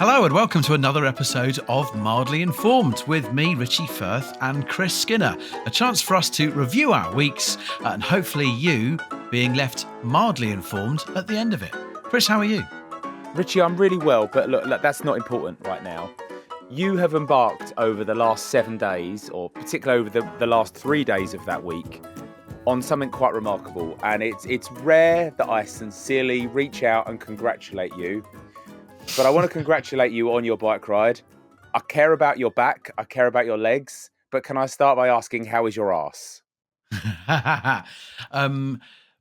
Hello and welcome to another episode of Mildly Informed with me, Richie Firth, and Chris Skinner. A chance for us to review our weeks and hopefully you being left mildly informed at the end of it. Chris, how are you? Richie, I'm really well, but look, that's not important right now. You have embarked over the last 7 days, or particularly over the last 3 days of that week, on something quite remarkable. And it's rare that I sincerely reach out and congratulate you. But I want to congratulate you on your bike ride. I care about your back. I care about your legs. But can I start by asking, how is your arse? My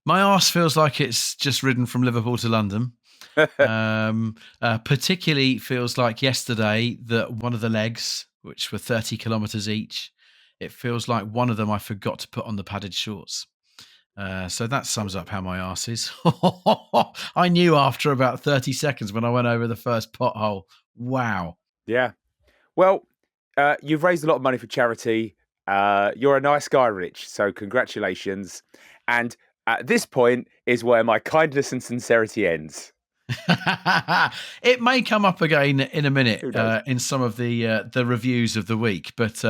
arse feels like it's just ridden from Liverpool to London. Particularly feels like yesterday that one of the legs, which were 30 kilometres each, it feels like one of them I forgot to put on the padded shorts. So that sums up how my arse is. I knew after about 30 seconds when I went over the first pothole. Wow. Yeah. Well, you've raised a lot of money for charity. You're a nice guy, Rich. So congratulations. And at this point is where my kindness and sincerity ends. It may come up again in a minute in some of the reviews of the week, but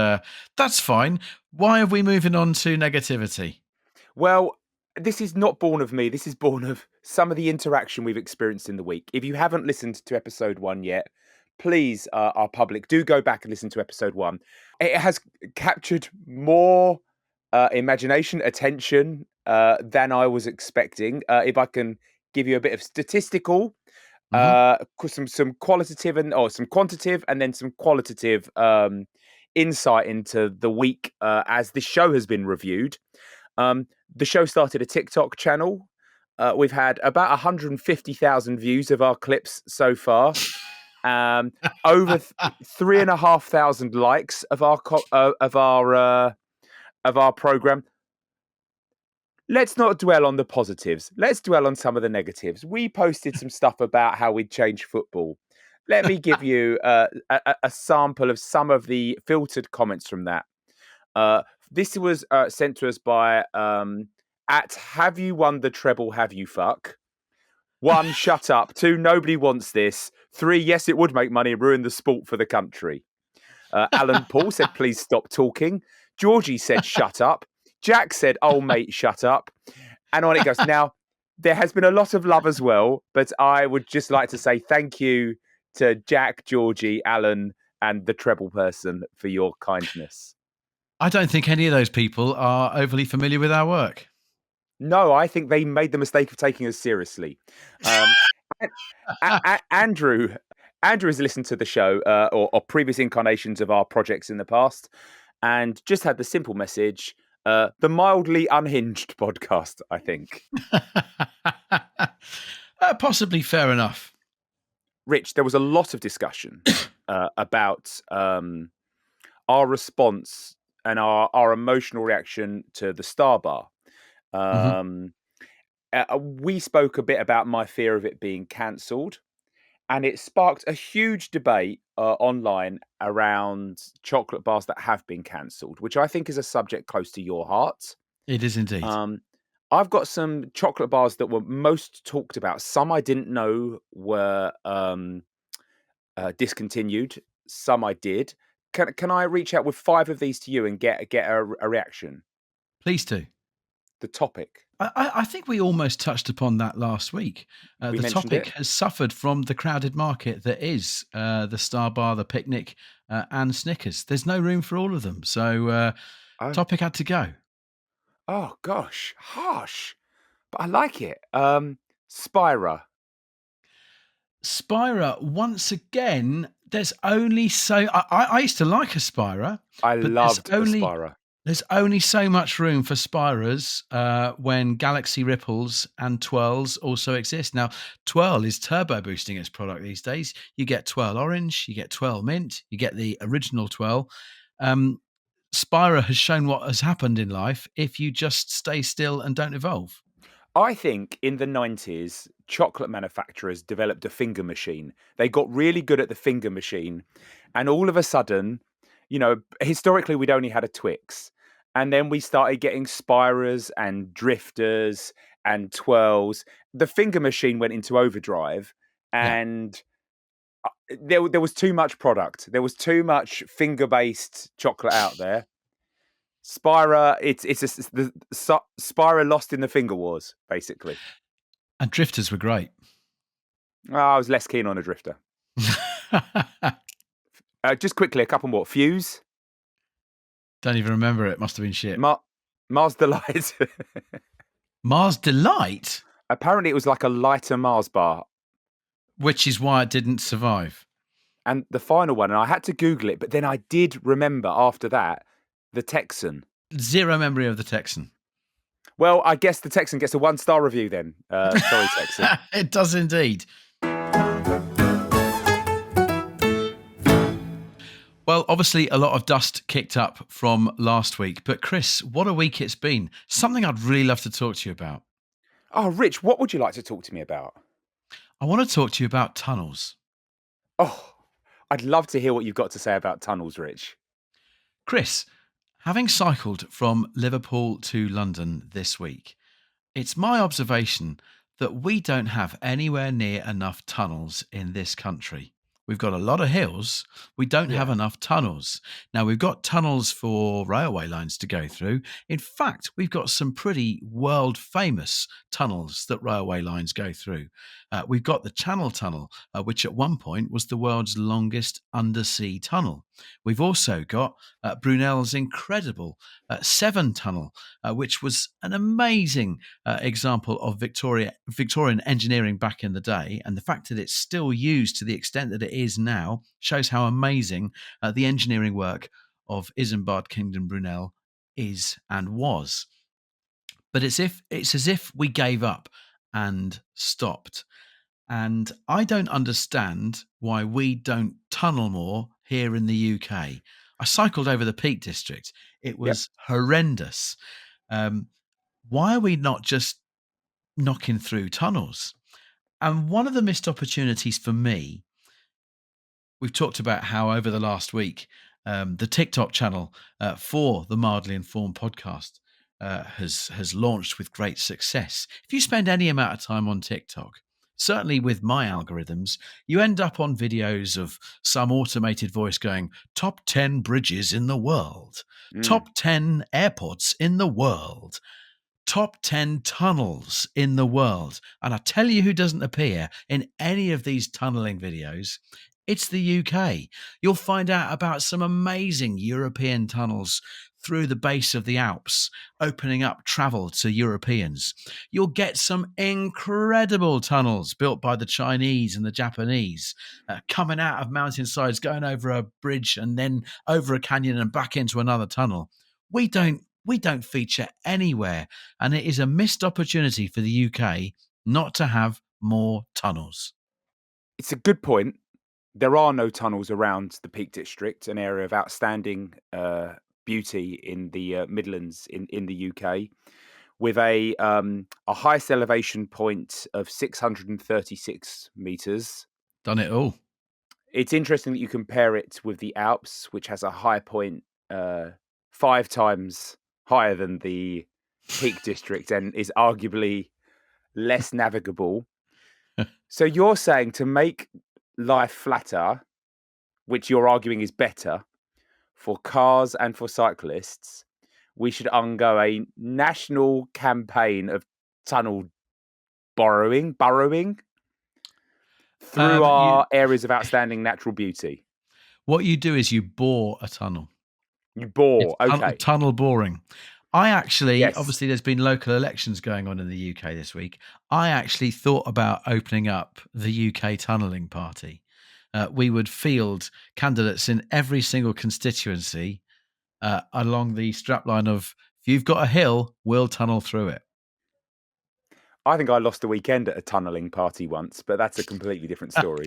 that's fine. Why are we moving on to negativity? Well, this is not born of me. This is born of some of the interaction we've experienced in the week. If you haven't listened to episode 1 yet, please, our public, do go back and listen to episode 1. It has captured more imagination, attention than I was expecting. If I can give you a bit of statistical, some qualitative some quantitative, and then some qualitative insight into the week as this show has been reviewed. The show started a TikTok channel. We've had about 150,000 views of our clips so far. Over 3,500 likes of our program. Let's not dwell on the positives. Let's dwell on some of the negatives. We posted some stuff about how we'd change football. Let me give you a sample of some of the filtered comments from that. This was sent to us by at Have You Won the Treble, Have You Fuck? 1, shut up. 2, nobody wants this. 3, yes, it would make money and ruin the sport for the country. Alan Paul said, please stop talking. Georgie said, shut up. Jack said, oh, mate, shut up. And on it goes. Now, there has been a lot of love as well, but I would just like to say thank you to Jack, Georgie, Alan, and the treble person for your kindness. I don't think any of those people are overly familiar with our work. No, I think they made the mistake of taking us seriously. Andrew has listened to the show or previous incarnations of our projects in the past and just had the simple message, the mildly unhinged podcast, I think. Possibly fair enough. Rich, there was a lot of discussion about our response and our emotional reaction to the Star Bar. We spoke a bit about my fear of it being cancelled, and it sparked a huge debate online around chocolate bars that have been cancelled, which I think is a subject close to your heart. It is indeed. I've got some chocolate bars that were most talked about. Some I didn't know were discontinued. Some I did. Can I reach out with 5 of these to you and get a reaction? Please do. The topic. I think we almost touched upon that last week. The topic has suffered from the crowded market that is the Star Bar, the Picnic, and Snickers. There's no room for all of them. So topic had to go. Oh, gosh. Harsh. But I like it. Spira, once again, there's only so... I used to like a Spira. I loved a Spira. There's only so much room for Spiras when Galaxy Ripples and Twirls also exist. Now, Twirl is turbo boosting its product these days. You get Twirl Orange, you get Twirl Mint, you get the original Twirl. Spira has shown what has happened in life if you just stay still and don't evolve. I think in the 90s, chocolate manufacturers developed a finger machine. They got really good at the finger machine. And all of a sudden, historically, we'd only had a Twix. And then we started getting Spiras and Drifters and Twirls. The finger machine went into overdrive. And There was too much product. There was too much finger-based chocolate out there. Spira, Spira lost in the finger wars, basically. And drifters were great. I was less keen on a drifter. Just quickly, a couple more. Fuse. Don't even remember it. Must have been shit. Mars Delight. Mars Delight? Apparently, it was like a lighter Mars bar. Which is why it didn't survive. And the final one, and I had to Google it, but then I did remember after that, the Texan. Zero memory of the Texan. Well, I guess the Texan gets a 1-star review then. Sorry, Texan. It does indeed. Well, obviously, a lot of dust kicked up from last week. But Chris, what a week it's been. Something I'd really love to talk to you about. Oh, Rich, what would you like to talk to me about? I want to talk to you about tunnels. Oh, I'd love to hear what you've got to say about tunnels, Rich. Chris, having cycled from Liverpool to London this week, it's my observation that we don't have anywhere near enough tunnels in this country. We've got a lot of hills. We don't have enough tunnels. Now, we've got tunnels for railway lines to go through. In fact, we've got some pretty world famous tunnels that railway lines go through. We've got the Channel Tunnel, which at one point was the world's longest undersea tunnel. We've also got Brunel's incredible Severn Tunnel, which was an amazing example of Victorian engineering back in the day. And the fact that it's still used to the extent that it is now shows how amazing the engineering work of Isambard Kingdom Brunel is and was. But it's as if we gave up and stopped. And I don't understand why we don't tunnel more here in the UK. I cycled over the Peak District. It was horrendous. Why are we not just knocking through tunnels? And one of the missed opportunities for me, we've talked about how over the last week, the TikTok channel for the Mildly Informed podcast has launched with great success. If you spend any amount of time on TikTok, certainly with my algorithms, you end up on videos of some automated voice going, top 10 bridges in the world, top 10 airports in the world, top 10 tunnels in the world. And I tell you who doesn't appear in any of these tunneling videos. It's the UK. You'll find out about some amazing European tunnels through the base of the Alps, opening up travel to Europeans. You'll get some incredible tunnels built by the Chinese and the Japanese, coming out of mountainsides, going over a bridge and then over a canyon and back into another tunnel. We don't feature anywhere, and it is a missed opportunity for the UK not to have more tunnels. It's a good point. There are no tunnels around the Peak District, an area of outstanding beauty in the Midlands in the UK, with a highest elevation point of 636 meters. Done it all. It's interesting that you compare it with the Alps, which has a high point 5 times higher than the Peak District and is arguably less navigable. So you're saying to make life flatter, which you're arguing is better for cars and for cyclists, we should undergo a national campaign of tunnel burrowing through our areas of outstanding natural beauty. What you do is you bore a tunnel. You bore, okay. Tunnel boring. I actually, obviously there's been local elections going on in the UK this week. I actually thought about opening up the UK tunnelling party. We would field candidates in every single constituency along the strapline of, if you've got a hill, we'll tunnel through it. I think I lost a weekend at a tunnelling party once, but that's a completely different story.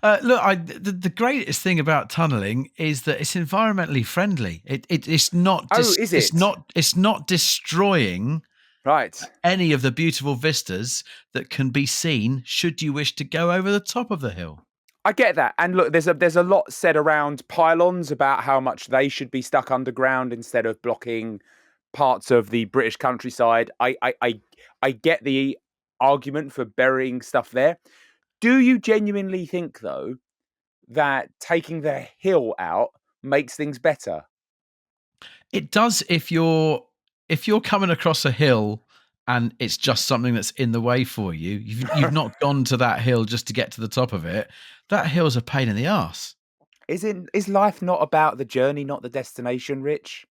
Look, the greatest thing about tunnelling is that it's environmentally friendly. It's not. Is it? It's not destroying any of the beautiful vistas that can be seen should you wish to go over the top of the hill. I get that, and look, there's a lot said around pylons about how much they should be stuck underground instead of blocking parts of the British countryside. I get the argument for burying stuff there. Do you genuinely think, though, that taking the hill out makes things better? It does if you're coming across a hill and it's just something that's in the way for you. You've not gone to that hill just to get to the top of it. That hill's a pain in the arse. Is life not about the journey, not the destination, Rich?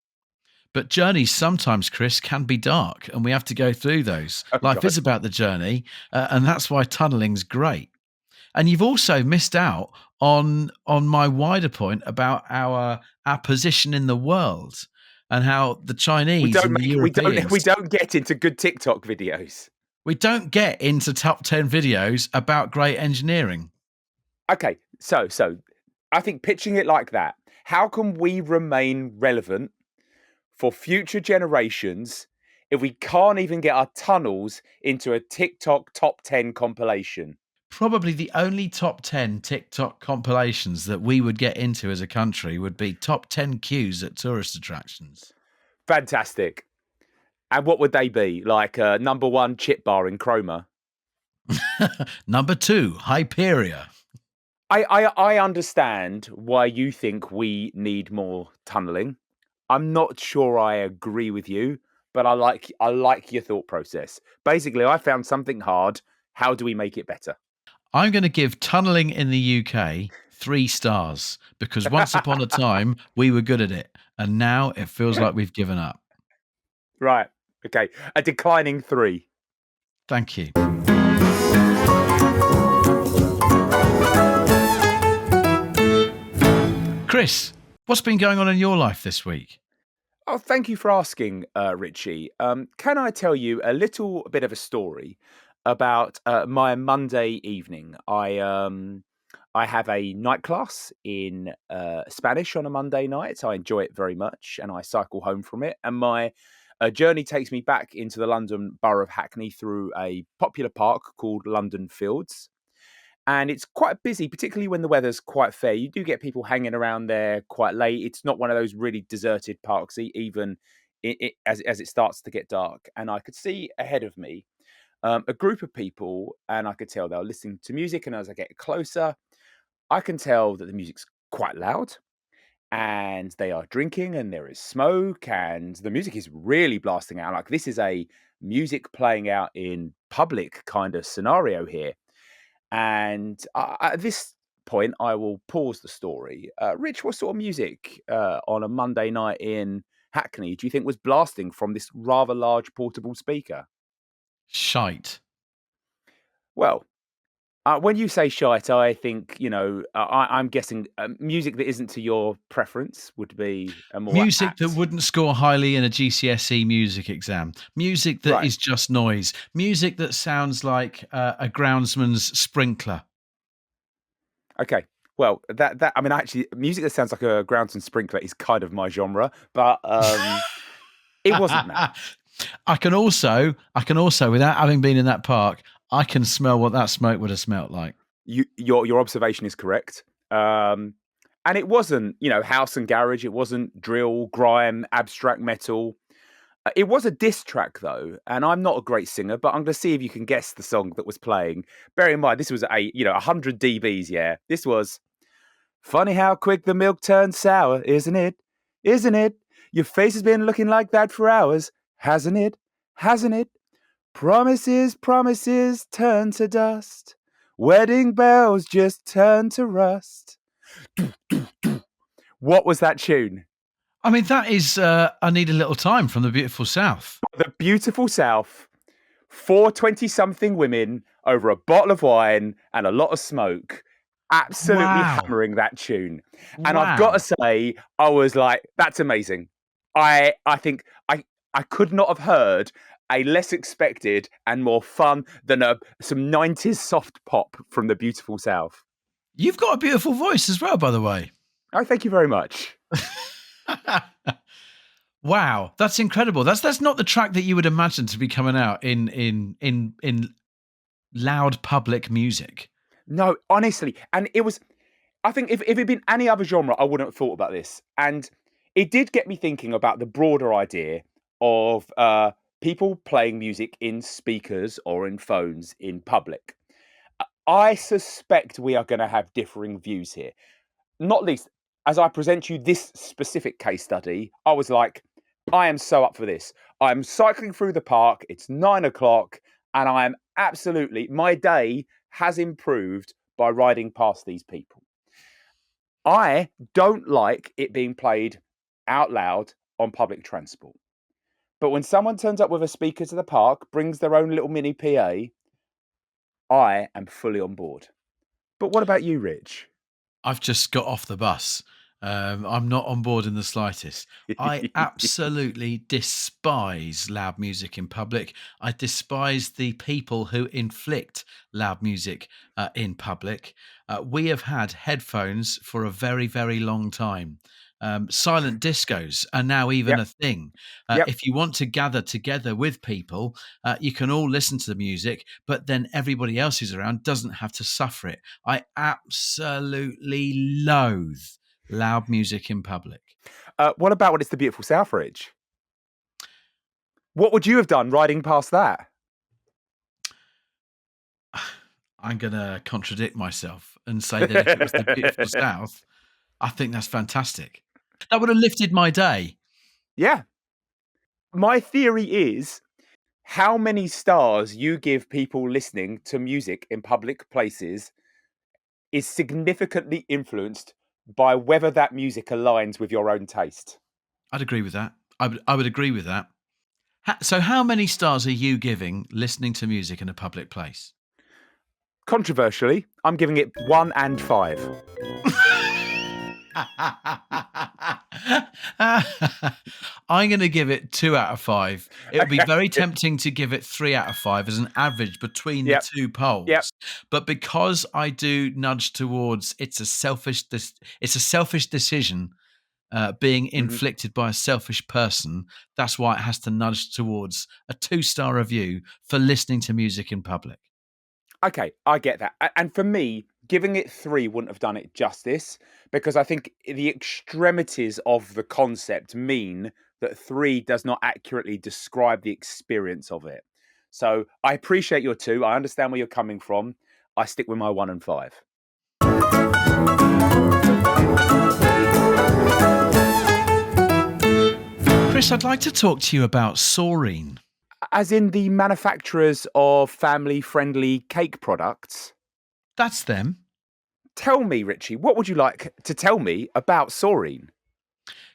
But journeys sometimes, Chris, can be dark, and we have to go through those. Oh Life God. is about the journey, and that's why tunneling's great. And you've also missed out on my wider point about our position in the world and how the Chinese and the We Europeans, don't get into good TikTok videos. we don't get into top 10 videos about great engineering. Okay, so I think pitching it like that, how can we remain relevant for future generations if we can't even get our tunnels into a TikTok top 10 compilation? Probably the only top 10 TikTok compilations that we would get into as a country would be top 10 queues at tourist attractions. Fantastic. And what would they be? Like number one chip bar in Chroma? Number 2, Hyperia. I understand why you think we need more tunneling. I'm not sure I agree with you, but I like your thought process. Basically, I found something hard. How do we make it better? I'm going to give tunneling in the UK 3 stars because once upon a time we were good at it and now it feels like we've given up. Right. Okay. A declining 3. Thank you. Chris, what's been going on in your life this week? Oh, thank you for asking, Richie. Can I tell you a little bit of a story about my Monday evening? I have a night class in Spanish on a Monday night. I enjoy it very much, and I cycle home from it. And my journey takes me back into the London borough of Hackney through a popular park called London Fields. And it's quite busy, particularly when the weather's quite fair. You do get people hanging around there quite late. It's not one of those really deserted parks, even as it starts to get dark. And I could see ahead of me a group of people, and I could tell they were listening to music. And as I get closer, I can tell that the music's quite loud and they are drinking and there is smoke and the music is really blasting out. Like this is a music playing out in public kind of scenario here. And at this point, I will pause the story. Rich, what sort of music on a Monday night in Hackney do you think was blasting from this rather large portable speaker? Shite. Well, when you say shite, I think, I'm guessing music that isn't to your preference would be a more Music that apt. wouldn't score highly in a GCSE music exam. Music that Right. is just noise. Music that sounds like a groundsman's sprinkler. Okay. Well, that I mean, actually, music that sounds like a Groundsman sprinkler is kind of my genre, but it wasn't that. I can also, without having been in that park, I can smell what that smoke would have smelt like. Your observation is correct. And it wasn't, house and garage. It wasn't drill, grime, abstract metal. It was a diss track though, and I'm not a great singer, but I'm going to see if you can guess the song that was playing. Bear in mind, this was 100 dBs. Yeah, this was funny how quick the milk turns sour, isn't it? Isn't it? Your face has been looking like that for hours, hasn't it? Hasn't it? Promises, promises turn to dust. Wedding bells just turn to rust. What was that tune? I mean, that is I Need a Little Time from the Beautiful South. The Beautiful South. 420-something women over a bottle of wine and a lot of smoke. Absolutely Wow. hammering that tune. And I've got to Wow. say, I was like, that's amazing. I think I could not have heard a less expected and more fun than some 90s soft pop from the Beautiful South. You've got a beautiful voice as well, by the way. Oh, thank you very much. Wow, that's incredible. That's not the track that you would imagine to be coming out in loud public music. No, honestly. And it was, I think if it'd been any other genre, I wouldn't have thought about this. And it did get me thinking about the broader idea of people playing music in speakers or in phones in public. I suspect we are going to have differing views here. Not least, as I present you this specific case study, I was like, I am so up for this. I'm cycling through the park, it's 9 o'clock, and I am absolutely, my day has improved by riding past these people. I don't like it being played out loud on public transport. But when someone turns up with a speaker to the park, brings their own little mini PA, I am fully on board. But what about you, Rich? I've just got off the bus. I'm not on board in the slightest. I absolutely despise loud music in public. I despise the people who inflict loud music in public. We have had headphones for a very, very long time. Silent discos are now even Yep, a thing. yep. If you want to gather together with people, you can all listen to the music, but then everybody else who's around doesn't have to suffer it. I absolutely loathe loud music in public. What about when it's the beautiful South, Rich? What would you have done riding past that? I'm going to contradict myself and say that if it was the beautiful South, I think that's fantastic. That would have lifted my day. Yeah. My theory is how many stars you give people listening to music in public places is significantly influenced by whether that music aligns with your own taste. I'd agree with that. I would agree with that. So, how many stars are you giving listening to music in a public place? Controversially, I'm giving it 1 and 5. I'm going to give it 2 out of 5. It would be very tempting to give it 3 out of 5 as an average between the Yep. two Yep. polls, but because I do nudge towards it's a selfish decision being inflicted by a selfish person. That's why it has to nudge towards a 2-star review for listening to music in public. Okay, I get that. And for me, giving it 3 wouldn't have done it justice because I think the extremities of the concept mean that 3 does not accurately describe the experience of it. So I appreciate your 2. I understand where you're coming from. I stick with my 1 and 5. Chris, I'd like to talk to you about Sorine. As in the manufacturers of family-friendly cake products. That's them. Tell me, Richie, what would you like to tell me about Sorine?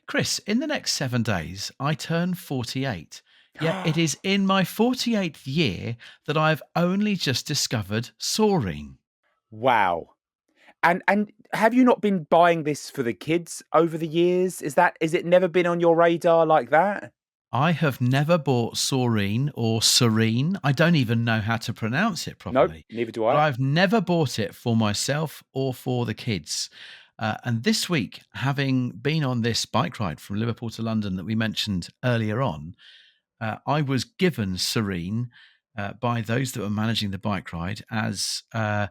Chris, in the next 7 days, I turn 48. Yet it is in my 48th year that I've only just discovered Sorine. Wow. And have you not been buying this for the kids over the years? Is it never been on your radar like that? I have never bought Sorine or Serene. I don't even know how to pronounce it Nope, properly. neither do But I. I've never bought it for myself or for the kids. And this week, having been on this bike ride from Liverpool to London that we mentioned earlier on, I was given Serene by those that were managing the bike ride as a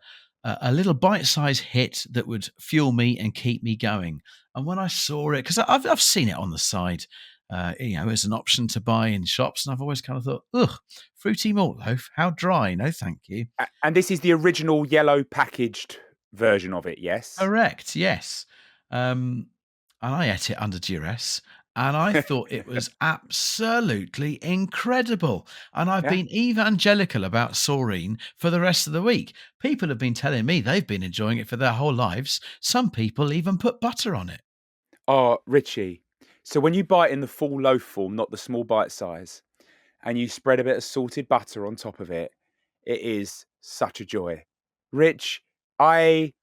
little bite-sized hit that would fuel me and keep me going. And when I saw it, because I've seen it on the side, as an option to buy in shops, and I've always kind of thought, ugh, fruity malt loaf, how dry? No, thank you. And this is the original yellow packaged version of it, yes? Correct, yes. And I ate it under duress. And I thought it was absolutely incredible. And I've Yeah. been evangelical about Sorine for the rest of the week. People have been telling me they've been enjoying it for their whole lives. Some people even put butter on it. Oh, Richie. So when you buy it in the full loaf form, not the small bite size, and you spread a bit of salted butter on top of it, it is such a joy. Rich, I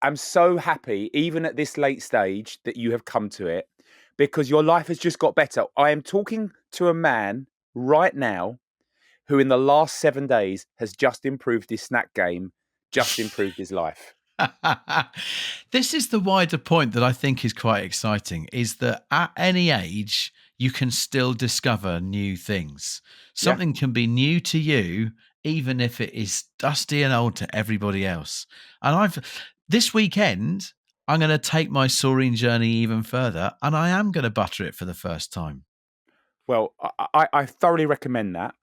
am so happy, even at this late stage, that you have come to it because your life has just got better. I am talking to a man right now who, in the last 7 days, has just improved his snack game, just improved his life. This is the wider point that I think is quite exciting is that at any age, you can still discover new things. Yeah. Something can be new to you, even if it is dusty and old to everybody else. And this weekend, I'm going to take my Sorine journey even further and I am going to butter it for the first time. Well, I thoroughly recommend that.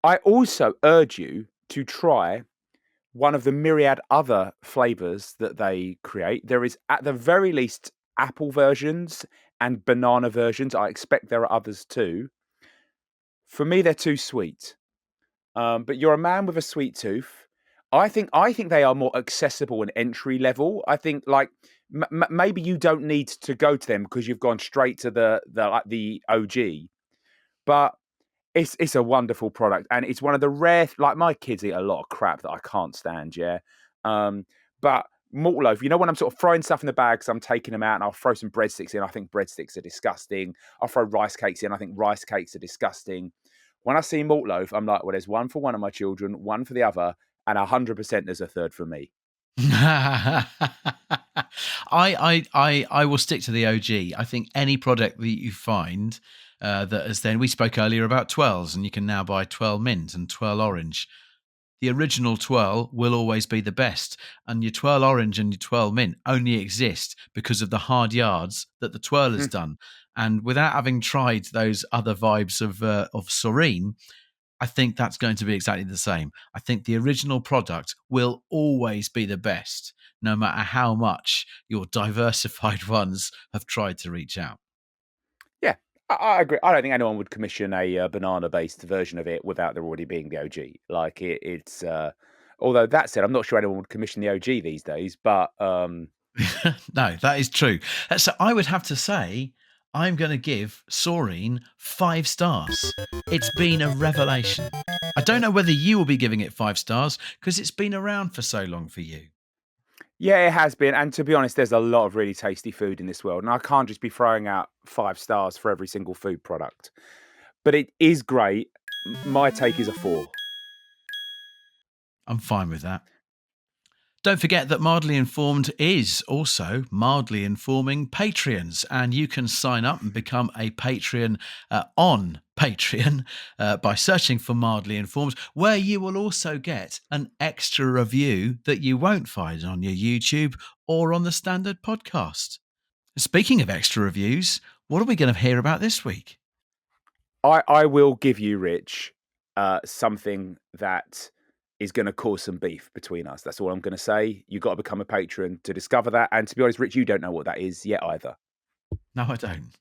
I also urge you to try one of the myriad other flavors that they create. There is, at the very least, apple versions and banana versions. I expect there are others too. For me, they're too sweet. But you're a man with a sweet tooth. I think they are more accessible and entry level. I think like maybe you don't need to go to them because you've gone straight to the OG. But it's a wonderful product, and it's one of the rare. Like my kids eat a lot of crap that I can't stand. Yeah, but Malt Loaf. You know when I'm sort of throwing stuff in the bag, because I'm taking them out, and I'll throw some breadsticks in. I think breadsticks are disgusting. I'll throw rice cakes in. I think rice cakes are disgusting. When I see Malt Loaf, I'm like, well, there's one for one of my children, one for the other, and 100% there's a third for me. I will stick to the OG. I think any product that you find that is then, we spoke earlier about twirls, and you can now buy twirl mint and twirl orange. The original twirl will always be the best, and your twirl orange and your twirl mint only exist because of the hard yards that the twirl has done. And without having tried those other vibes of Sorine, I think that's going to be exactly the same. I think the original product will always be the best, no matter how much your diversified ones have tried to reach out. Yeah, I agree. I don't think anyone would commission a banana-based version of it without there already being the OG. Like it's. Although that said, I'm not sure anyone would commission the OG these days. But No, that is true. So I would have to say I'm going to give Sorine 5 stars. It's been a revelation. I don't know whether you will be giving it 5 stars because it's been around for so long for you. yeah, it has been. And to be honest, there's a lot of really tasty food in this world, and I can't just be throwing out 5 stars for every single food product. But it is great. My take is a 4. I'm fine with that. Don't forget that Mildly Informed is also mildly informing Patreons, and you can sign up and become a Patreon on Patreon by searching for Mildly Informed, where you will also get an extra review that you won't find on your YouTube or on the standard podcast. Speaking of extra reviews, what are we going to hear about this week? I will give you, Rich, something that is going to cause some beef between us. That's all I'm going to say. You've got to become a patron to discover that. And to be honest, Rich, you don't know what that is yet either. No, I don't.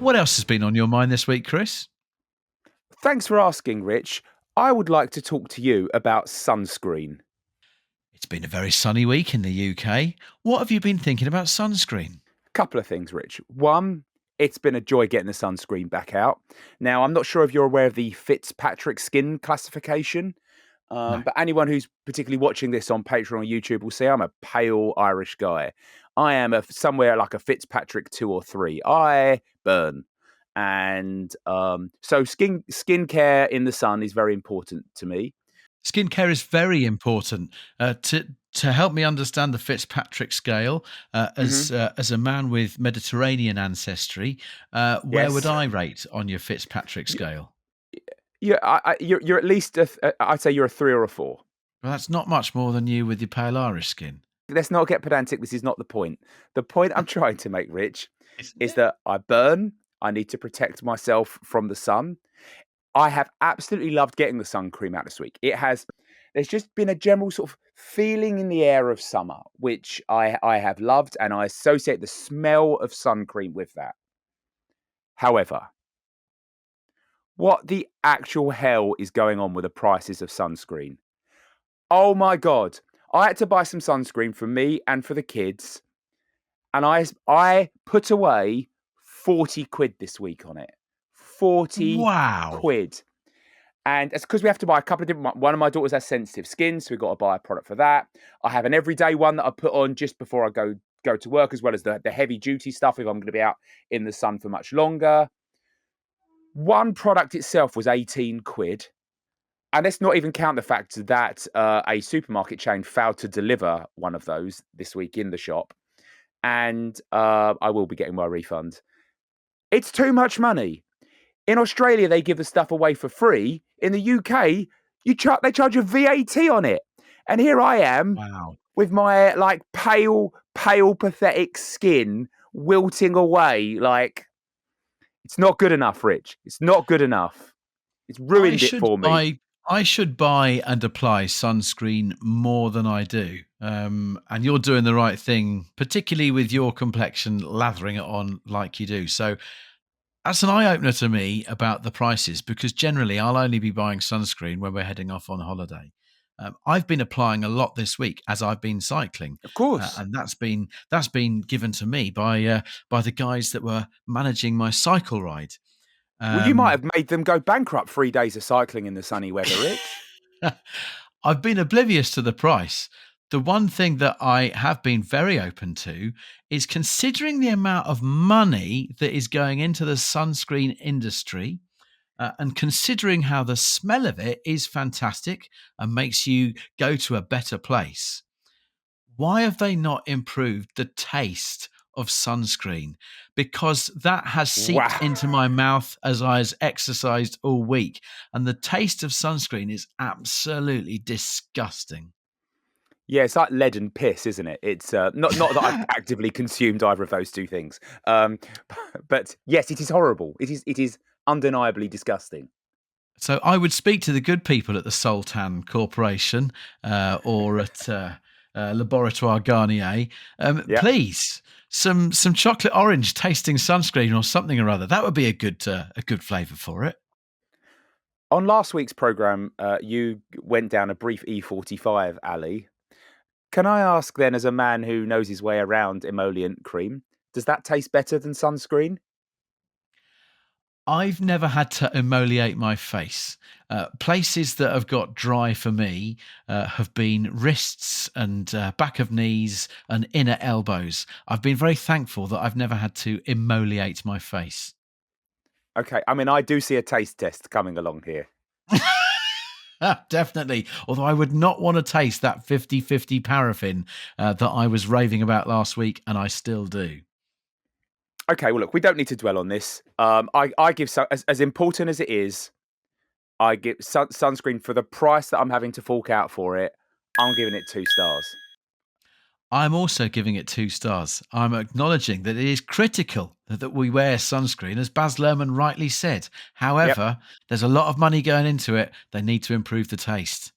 What else has been on your mind this week, Chris? Thanks for asking, Rich. I would like to talk to you about sunscreen. It's been a very sunny week in the UK. What have you been thinking about sunscreen? Couple of things, Rich. One, it's been a joy getting the sunscreen back out. Now, I'm not sure if you're aware of the Fitzpatrick skin classification, No. but anyone who's particularly watching this on Patreon or YouTube will see I'm a pale Irish guy. I am somewhere like a Fitzpatrick 2 or 3. I burn. And so skincare in the sun is very important to me. Skincare is very important. To help me understand the Fitzpatrick scale, as a man with Mediterranean ancestry, where Yes. would I rate on your Fitzpatrick scale? Yeah, you're at least I'd say you're a 3 or a 4. Well, that's not much more than you with your pale Irish skin. Let's not get pedantic. This is not the point. The point I'm trying to make, Rich, Isn't is it? that I burn. I need to protect myself from the sun. I have absolutely loved getting the sun cream out this week. There's just been a general sort of feeling in the air of summer, which I have loved, and I associate the smell of sun cream with that. However, what the actual hell is going on with the prices of sunscreen? Oh my God. I had to buy some sunscreen for me and for the kids, and I put away 40 quid this week on it. 40 Wow. quid. And it's because we have to buy a couple of different. One of my daughters has sensitive skin, so we've got to buy a product for that. I have an everyday one that I put on just before I go to work, as well as the heavy duty stuff if I'm going to be out in the sun for much longer. One product itself was 18 quid. And let's not even count the fact that a supermarket chain failed to deliver one of those this week in the shop. And I will be getting my refund. It's too much money. In Australia, they give the stuff away for free. In the UK, they charge a VAT on it. And here I am with my like pale, pathetic skin wilting away. Like, it's not good enough, Rich. It's not good enough. It's I ruined it should for me. buy I should buy and apply sunscreen more than I do. And you're doing the right thing, particularly with your complexion, lathering it on like you do. So that's an eye opener to me about the prices because generally I'll only be buying sunscreen when we're heading off on holiday. I've been applying a lot this week as I've been cycling, Of course. and that's been given to me by the guys that were managing my cycle ride. Well, you might Um, have made them go bankrupt 3 days of cycling in the sunny weather, Rich. I've been oblivious to the price. The one thing that I have been very open to is considering the amount of money that is going into the sunscreen industry, and considering how the smell of it is fantastic and makes you go to a better place. Why have they not improved the taste of sunscreen? Because that has seeped Wow. into my mouth as I has exercised all week. And the taste of sunscreen is absolutely disgusting. Yeah, it's like lead and piss, isn't it? It's not that I've actively consumed either of those two things, um, but yes, it is horrible. It is undeniably disgusting. So I would speak to the good people at the Sultan Corporation or at Laboratoire Garnier. Yeah. Please, some chocolate orange tasting sunscreen or something or other. That would be a good flavour for it. On last week's program, you went down a brief E45 alley. Can I ask then, as a man who knows his way around emollient cream, does that taste better than sunscreen? I've never had to emoliate my face. Places that have got dry for me have been wrists and back of knees and inner elbows. I've been very thankful that I've never had to emoliate my face. Okay, I mean, I do see a taste test coming along here. Definitely. Although I would not want to taste that 50-50 paraffin that I was raving about last week, and I still do. Okay, well, look, we don't need to dwell on this. I give as important as it is. I give sunscreen for the price that I'm having to fork out for it. I'm giving it 2 stars. I'm also giving it 2 stars. I'm acknowledging that it is critical that we wear sunscreen, as Baz Luhrmann rightly said. Yep. However, there's a lot of money going into it. They need to improve the taste.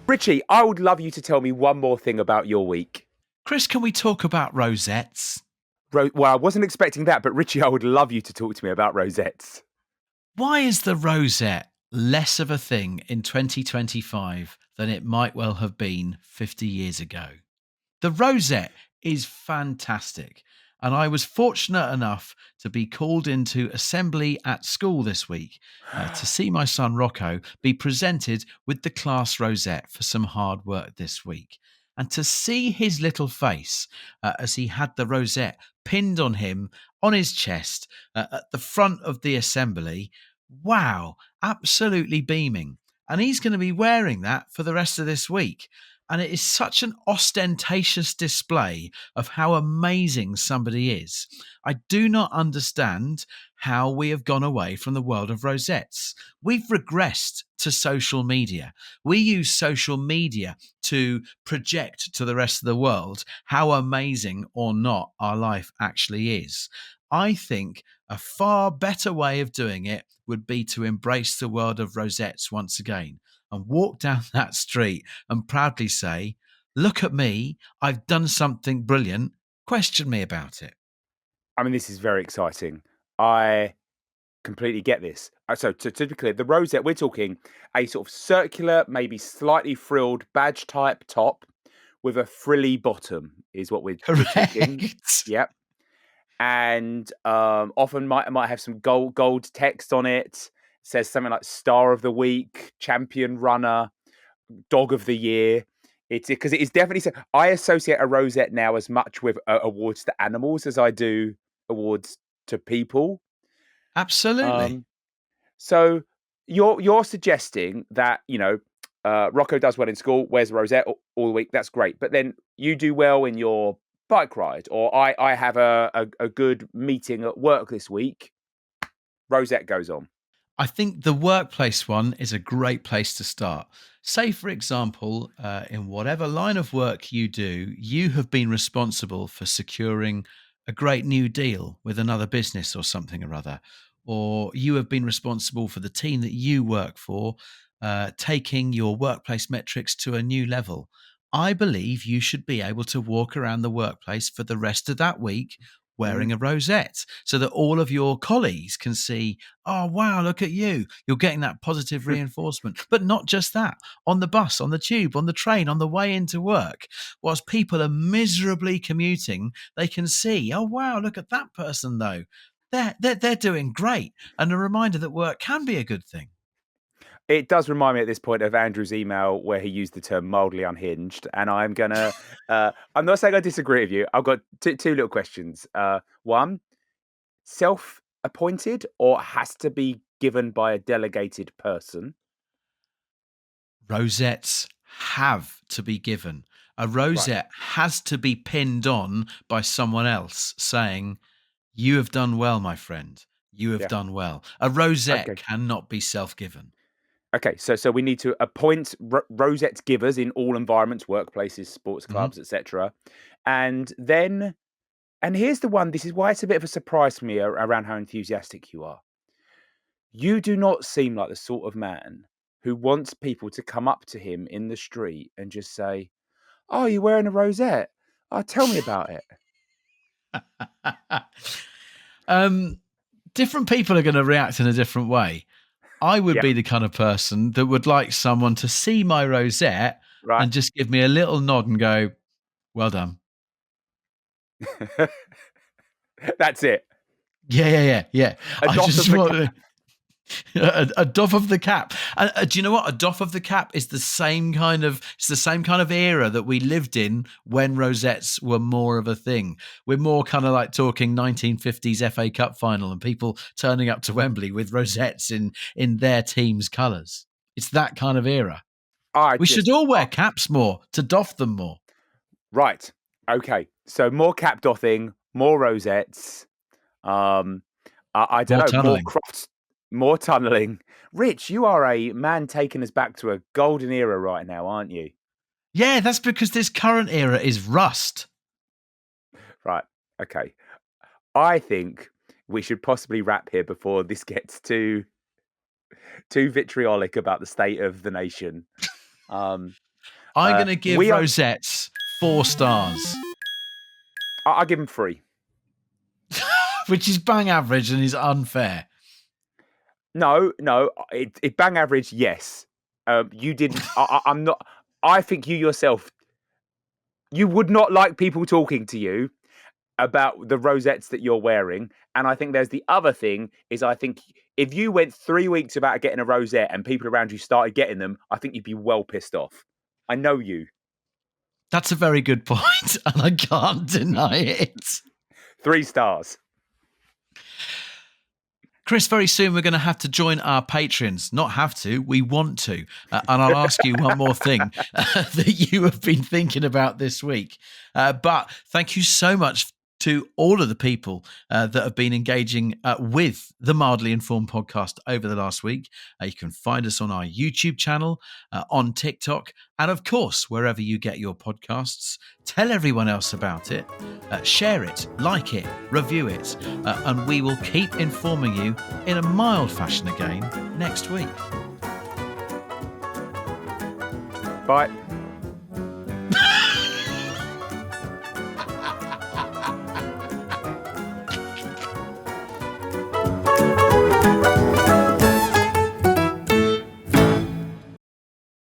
Richie, I would love you to tell me one more thing about your week. Chris, can we talk about rosettes? Well, I wasn't expecting that, but Richie, I would love you to talk to me about rosettes. Why is the rosette less of a thing in 2025 than it might well have been 50 years ago? The rosette is fantastic. And I was fortunate enough to be called into assembly at school this week to see my son Rocco be presented with the class rosette for some hard work this week. And to see his little face as he had the rosette pinned on him on his chest at the front of the assembly, wow, absolutely beaming. And he's going to be wearing that for the rest of this week. And it is such an ostentatious display of how amazing somebody is. I do not understand how we have gone away from the world of rosettes. We've regressed to social media. We use social media to project to the rest of the world how amazing or not our life actually is. I think a far better way of doing it would be to embrace the world of rosettes once again and walk down that street and proudly say, "Look at me, I've done something brilliant. Question me about it." I mean, this is very exciting. I completely get this. So, to be clear, the rosette, we're talking a sort of circular, maybe slightly frilled badge type top with a frilly bottom, is what we're talking. Correct. Yep. And often might have some gold text on it. Says something like Star of the Week, Champion Runner, Dog of the Year. It's because it is definitely so. I associate a rosette now as much with awards to animals as I do awards to people. Absolutely. Um, so you're suggesting that Rocco does well in school, wears a rosette all the week. That's great, but then you do well in your bike ride, or I have a good meeting at work this week. Rosette goes on. I think the workplace one is a great place to start. Say, for example, in whatever line of work you do, you have been responsible for securing a great new deal with another business or something or other, or you have been responsible for the team that you work for, taking your workplace metrics to a new level, I believe you should be able to walk around the workplace for the rest of that week Mm. wearing a rosette so that all of your colleagues can see, oh, wow, look at you. You're getting that positive reinforcement. But not just that. On the bus, on the tube, on the train, on the way into work, whilst people are miserably commuting, they can see, oh, wow, look at that person, though. They're doing great. And a reminder that work can be a good thing. It does remind me at this point of Andrew's email where he used the term mildly unhinged. And I'm going to, I'm not saying I disagree with you. I've got two little questions. One, self-appointed or has to be given by a delegated person? Rosettes have to be given. A rosette has to be pinned on by someone else saying, you have done well, my friend. You have Yeah. done well. A rosette Okay. cannot be self-given. Okay, so we need to appoint rosette givers in all environments, workplaces, sports clubs, etc. And then, and here's the one, this is why it's a bit of a surprise for me around how enthusiastic you are. You do not seem like the sort of man who wants people to come up to him in the street and just say, "Oh, you're wearing a rosette? Oh, tell me about it." Different people are going to react in a different way. I would Yeah, be the kind of person that would like someone to see my rosette right. and just give me a little nod and go, well done. That's it. Yeah. A I dot of just the want cap. a doff of the cap. Do you know what? A doff of the cap is the same kind of era that we lived in when rosettes were more of a thing. We're more kind of like talking 1950s FA Cup final and people turning up to Wembley with rosettes in their team's colours. It's that kind of era. I We should just all wear caps more to doff them more. right. Okay, so more cap doffing, more rosettes. I don't More know, more tunnelling. crofts, more tunneling. Rich, you are a man taking us back to a golden era right now, aren't you? Yeah, that's because this current era is rust. Right. Okay. I think we should possibly wrap here before this gets too vitriolic about the state of the nation. I'm going to give We are. rosettes 4 stars. I'll give him 3. Which is bang average and is unfair. No, it bang average. Yes, you didn't. I'm not. I think you yourself, you would not like people talking to you about the rosettes that you're wearing. And I think there's the other thing is I think if you went 3 weeks without getting a rosette and people around you started getting them, I think you'd be well pissed off. I know you. That's a very good point, and I can't deny it. 3 stars. Chris, very soon we're going to have to join our patrons. Not have to, we want to. And I'll ask you one more thing that you have been thinking about this week. But thank you so much to all of the people that have been engaging with the Mildly Informed podcast over the last week. You can find us on our YouTube channel, on TikTok, and of course, wherever you get your podcasts. Tell everyone else about it, share it, like it, review it, and we will keep informing you in a mild fashion again next week. Bye.